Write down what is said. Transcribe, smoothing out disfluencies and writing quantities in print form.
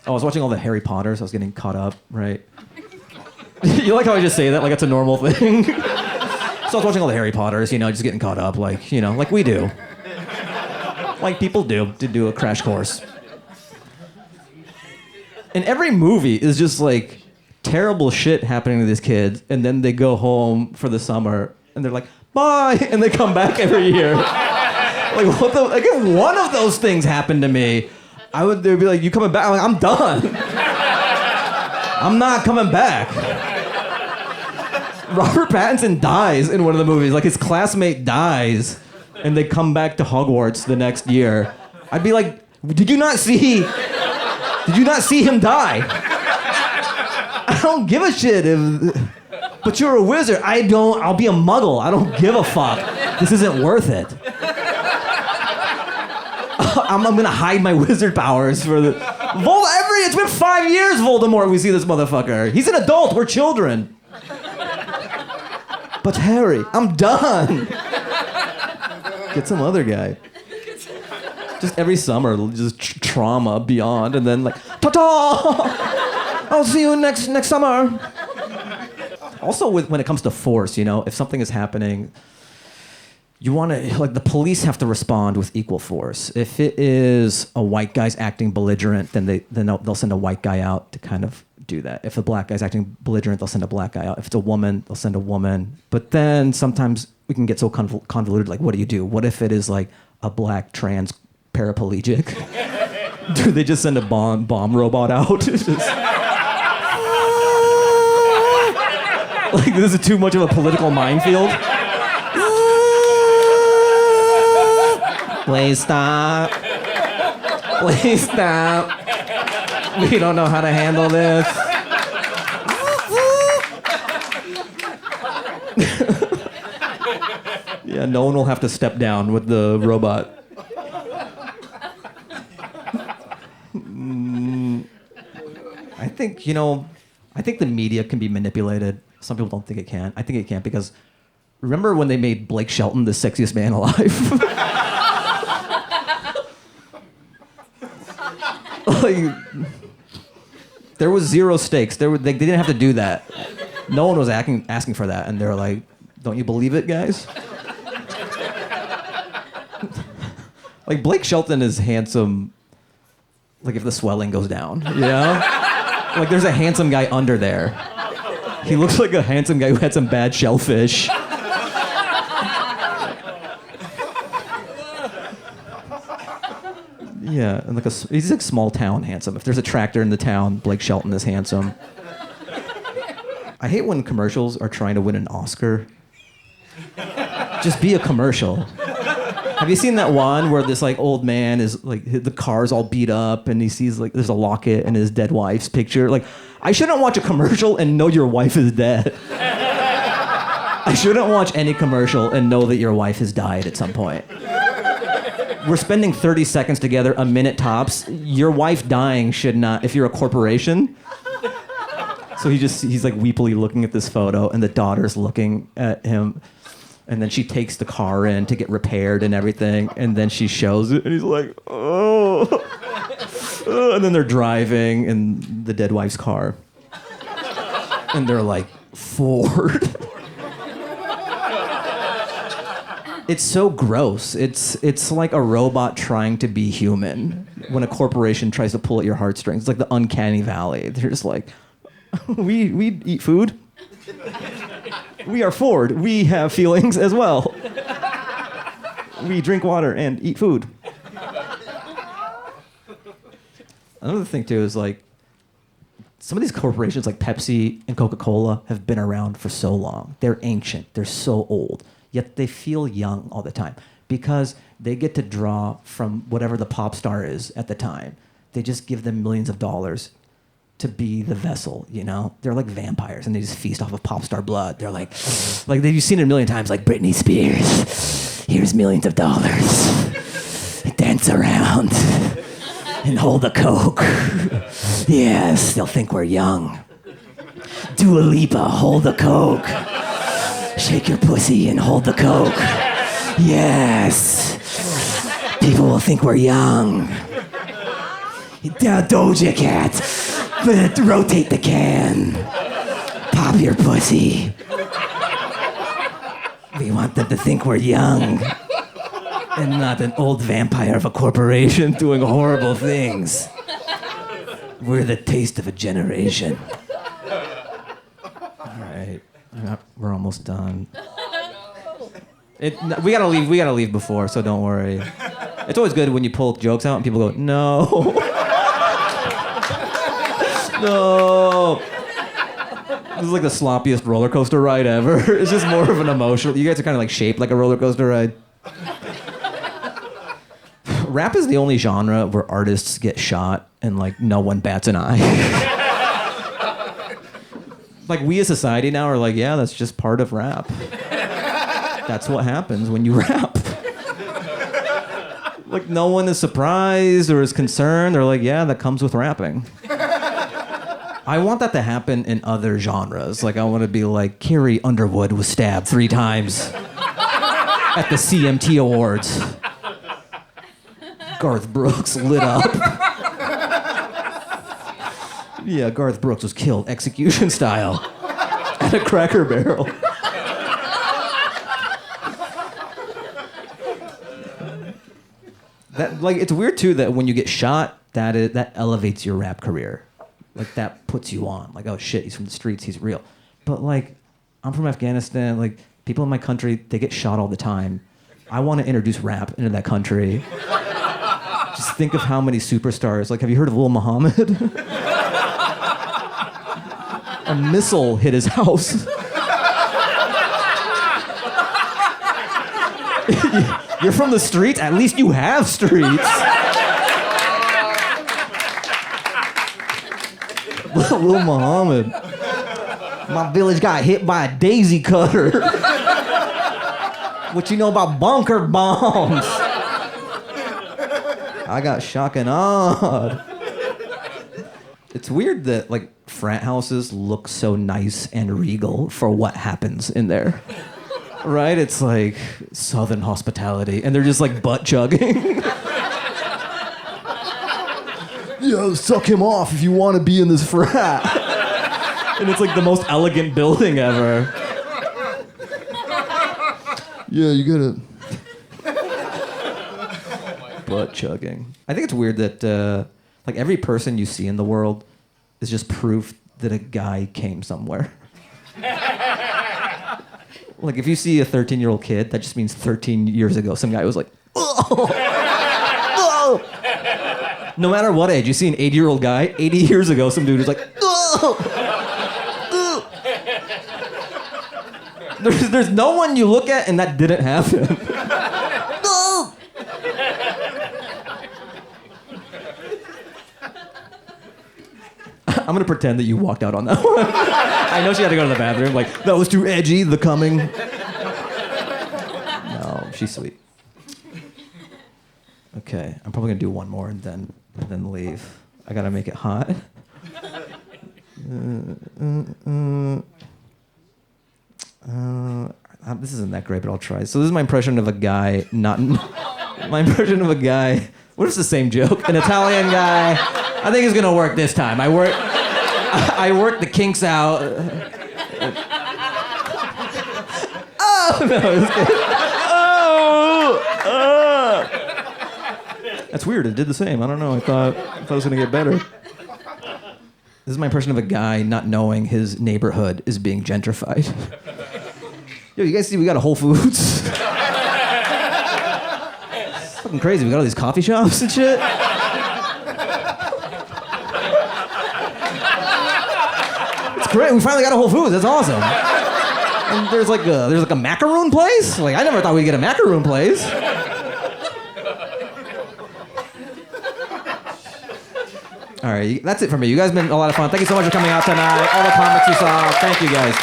I was watching all the Harry Potters. I was getting caught up, right? You like how I just say that like it's a normal thing? So I was watching all the Harry Potters, just getting caught up like we do. Like people do to do a crash course. And every movie is just like terrible shit happening to these kids, and then they go home for the summer and they're like, bye, and they come back every year. Like what the? Like if one of those things happened to me, they'd be like, you coming back? I'm like, I'm done. I'm not coming back. Robert Pattinson dies in one of the movies. Like his classmate dies, and they come back to Hogwarts the next year. I'd be like, did you not see him die? I don't give a shit but you're a wizard. I'll be a muggle. I don't give a fuck. This isn't worth it. I'm gonna hide my wizard powers for the... It's been 5 years, Voldemort, we see this motherfucker. He's an adult, we're children. But Harry, I'm done. Get some other guy. Just every summer, just trauma beyond, and then like, ta-ta! I'll see you next summer. Also, when it comes to force, if something is happening, you want to, like, the police have to respond with equal force. If it is a white guy's acting belligerent, then they'll send a white guy out to kind of do that. If a black guy's acting belligerent, they'll send a black guy out. If it's a woman, they'll send a woman. But then sometimes we can get so convoluted, like, what do you do? What if it is like a black trans paraplegic? Do they just send a bomb robot out? Like, this is too much of a political minefield. Please stop. Please stop. We don't know how to handle this. Yeah, no one will have to step down with the robot. I think the media can be manipulated. Some people don't think it can. I think it can because remember when they made Blake Shelton the sexiest man alive? Like, there was zero stakes. They didn't have to do that. No one was asking for that, and they're like, "Don't you believe it, guys?" Like Blake Shelton is handsome. Like if the swelling goes down, Like there's a handsome guy under there. He looks like a handsome guy who had some bad shellfish. Yeah, and he's like small town handsome. If there's a tractor in the town, Blake Shelton is handsome. I hate when commercials are trying to win an Oscar. Just be a commercial. Have you seen that one where this like old man is like the car's all beat up and he sees like there's a locket and his dead wife's picture? Like, I shouldn't watch a commercial and know your wife is dead. I shouldn't watch any commercial and know that your wife has died at some point. We're spending 30 seconds together, a minute tops. Your wife dying should not, if you're a corporation. So he's like weepily looking at this photo and the daughter's looking at him. And then she takes the car in to get repaired and everything. And then she shows it and he's like, oh. And then they're driving in the dead wife's car. And they're like, Ford. It's so gross. It's like a robot trying to be human when a corporation tries to pull at your heartstrings. It's like the uncanny valley. They're just like, we eat food. We are Ford. We have feelings as well. We drink water and eat food. Another thing too is like some of these corporations like Pepsi and CocaCola have been around for so long. They're ancient. They're so old. Yet they feel young all the time because they get to draw from whatever the pop star is at the time. They just give them millions of dollars to be the vessel, They're like vampires and they just feast off of pop star blood. They're like you've seen it a million times, like Britney Spears. Here's millions of dollars. Dance around and hold a Coke. Yes, they'll think we're young. Dua Lipa, hold a Coke. Shake your pussy and hold the Coke. Yes. People will think we're young. Doja Cat, rotate the can. Pop your pussy. We want them to think we're young and not an old vampire of a corporation doing horrible things. We're the taste of a generation. All right, we're almost done. We gotta leave before, so don't worry. It's always good when you pull jokes out and people go, no. No. This is like the sloppiest roller coaster ride ever. It's just more of an emotional. You guys are kind of like shaped like a roller coaster ride. Rap is the only genre where artists get shot and like no one bats an eye. Like we as society now are like, yeah, that's just part of rap. That's what happens when you rap. Like no one is surprised or is concerned. They're like, yeah, that comes with rapping. I want that to happen in other genres. Like I want to be like, Carrie Underwood was stabbed 3 times at the CMT Awards. Garth Brooks lit up. Yeah, Garth Brooks was killed execution style at a Cracker Barrel. That like it's weird too that when you get shot, that elevates your rap career. Like that puts you on. Like, oh shit, he's from the streets, he's real. But like, I'm from Afghanistan. Like people in my country, they get shot all the time. I want to introduce rap into that country. Just think of how many superstars. Like, have you heard of Lil Muhammad? A missile hit his house. You're from the streets? At least you have streets. Lil Muhammad. My village got hit by a daisy cutter. What you know about bunker bombs? I got shock and awed. It's weird that like frat houses look so nice and regal for what happens in there. Right? It's like Southern hospitality, and they're just like butt chugging. Yo, suck him off if you want to be in this frat. And it's like the most elegant building ever. Yeah, you gotta... butt chugging. I think it's weird that like every person you see in the world is just proof that a guy came somewhere. Like if you see a 13-year-old kid, that just means 13 years ago some guy was like, oh! Oh! No matter what age, you see an 80-year-old guy, 80 years ago some dude was like, oh! Oh! There's no one you look at and that didn't happen. Oh! I'm gonna pretend that you walked out on that one. I know she had to go to the bathroom. Like, that was too edgy, The Coming. No, she's sweet. Okay, I'm probably gonna do one more and then leave. I gotta make it hot. This isn't that great, but I'll try. So this is my impression of a guy, my impression of a guy. What if it's the same joke? An Italian guy. I think it's gonna work this time. I work the kinks out. Oh no! It's good. Oh! That's weird. It did the same. I don't know. I thought it was gonna get better. This is my impression of a guy not knowing his neighborhood is being gentrified. Yo, you guys see we got a Whole Foods? It's fucking crazy. We got all these coffee shops and shit. It's great. We finally got a Whole Foods. That's awesome. And there's like a macaroon place. Like I never thought we'd get a macaroon place. All right, that's it for me. You guys have been a lot of fun. Thank you so much for coming out tonight. All the comics you saw. Thank you guys.